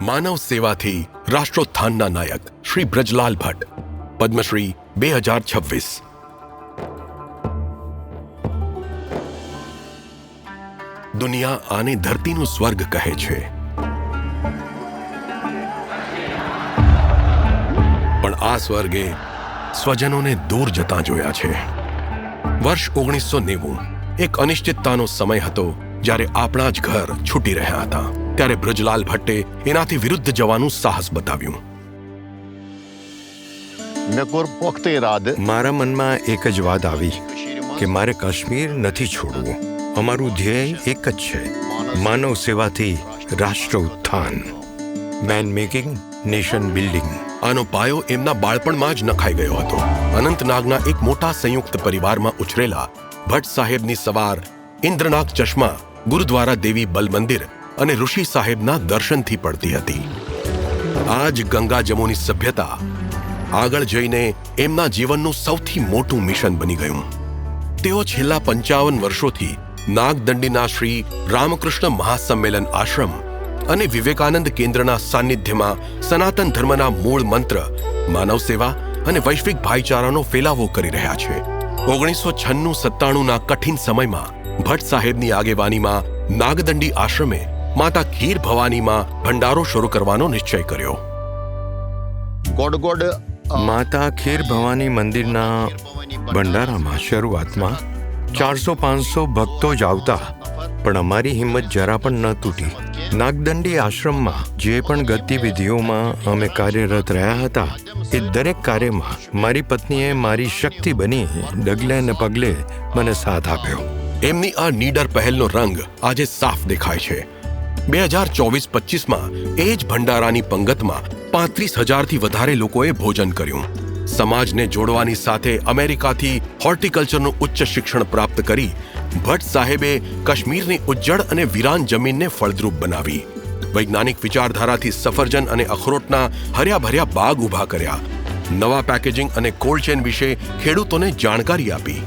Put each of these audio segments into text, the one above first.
માનવ સેવાથી રાષ્ટ્રોત્થાનના નાયક શ્રી બ્રજરાલ ભટ્ટ, પદ્મશ્રી 2026। દુનિયા આને ધરતીનું સ્વર્ગ કહે છે, પણ આ સ્વર્ગે સ્વજનોને દૂર જતા જોયા છે। વર્ષ 1990 એક અનિશ્ચિતતાનો સમય હતો, જ્યારે આપણા જ ઘર છૂટી રહ્યા હતા। ત્યારે બ્રજરાલ ભટ્ટે એનાથી વિરુદ્ધ જવાનું સાહસ બતાવ્યું। મારા મનમાં એક જ વાત આવી કે મારે કાશ્મીર નથી છોડવું। અમારું ધ્યેય એક જ છે, માનવ સેવાથી રાષ્ટ્ર ઉત્થાન, મેન મેકિંગ, નેશન બિલ્ડિંગ। આનો પાયો એમના બાળપણમાં જ નખાઈ ગયો હતો। અનંતનાગના એક મોટા સંયુક્ત પરિવારમાં ઉછરેલા ભટ્ટ સાહેબની સવાર ઇન્દ્રનાગ ચશ્મા, ગુરુદ્વારા દેવી બલ મંદિર અને ઋષિ સાહેબના દર્શનથી પડતી હતી। આ જ ગંગા જમુની સભ્યતા આગળ જઈને એમના જીવનનું સૌથી મોટું મિશન બની ગયું। તેઓ છેલ્લા 55 વર્ષોથી નાગદંડીના શ્રી રામકૃષ્ણ મહાસંમેલન આશ્રમ અને વિવેકાનંદ કેન્દ્રના સાનિધ્યમાં સનાતન ધર્મના મૂળ મંત્ર માનવ સેવા અને વૈશ્વિક ભાઈચારાનો ફેલાવો કરી રહ્યા છે। 1996-97ના કઠિન સમયમાં ભટ્ટ સાહેબની આગેવાનીમાં નાગદંડી આશ્રમે માતા ખીર ભવાનીમાં ભંડારો શરૂ કરવાનો નિશ્ચય કર્યો। માતા ખીર ભવાની મંદિરના ભંડારામાં શરૂઆતમાં 400-500 ભક્તો જ આવતા, પણ અમારી હિંમત જરા પણ ન તૂટી। નાગદંડી આશ્રમમાં જે પણ ગતિવિધિઓમાં અમે કાર્યરત રહ્યા હતા, એ દરેક કાર્યમાં મારી પત્નીએ મારી શક્તિ બની ડગલે ને પગલે મને સાથ આપ્યો। એમની આ નીડર પહેલનો રંગ આજે સાફ દેખાય છે। 2024-25માં એ જ ભંડારાની પંગતમાં 35,000થી વધારે લોકોએ ભોજન કર્યું। સમાજને જોડવાની સાથે અમેરિકાથી હોર્ટિકલ્ચરનું ઉચ્ચ શિક્ષણ પ્રાપ્ત કરી ભટ્ટ સાહેબે કાશ્મીરની ઉજ્જડ અને વિરાન જમીનને ફળદ્રુપ બનાવી। વૈજ્ઞાનિક વિચારધારાથી સફરજન અને અખરોટના હર્યાભર્યા બાગ ઊભા કર્યા। નવા પેકેજિંગ અને કોલ્ડ ચેન વિશે ખેડૂતોને જાણકારી આપી।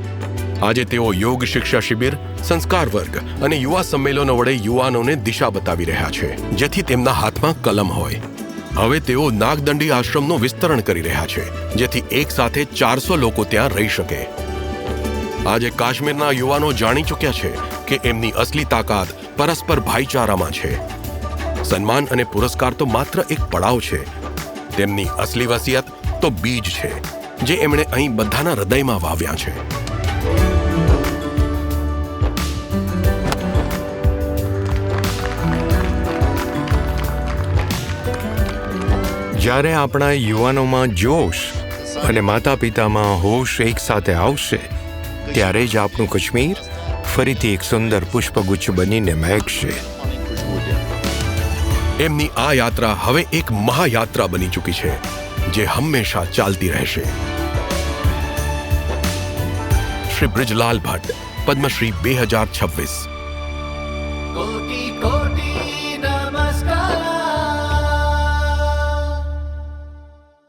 આજે તેઓ યોગ શિક્ષા શિબિર, સંસ્કાર વર્ગ અને યુવા સંમેલનો વડે યુવાનોને દિશા બતાવી રહ્યા છે, જેથી તેમના હાથમાં કલમ હોય। હવે તેઓ નાગદંડી આશ્રમનું વિસ્તરણ કરી રહ્યા છે, જેથી એક સાથે 400 લોકો ત્યાં રહી શકે। આજે કાશ્મીરના યુવાનો જાણી ચૂક્યા છે કે એમની અસલી તાકાત પરસ્પર ભાઈચારામાં છે। સન્માન અને પુરસ્કાર તો માત્ર એક પડાવ છે, તેમની અસલી વસિયત તો બીજ છે, જે એમણે અહીં બધાના હૃદયમાં વાવ્યા છે। જ્યારે આપણા યુવાનોમાં જોશ અને માતા પિતામાં હોશ એક સાથે આવશે, ત્યારે જ આપણું કાશ્મીર ફરીથી એક સુંદર પુષ્પગુચ્છ બનીને મહેકશે। એમની આ યાત્રા હવે એક મહાયાત્રા બની ચૂકી છે, જે હંમેશા ચાલતી રહેશે। શ્રી બ્રજરાલ ભટ્ટ, પદ્મશ્રી 2026।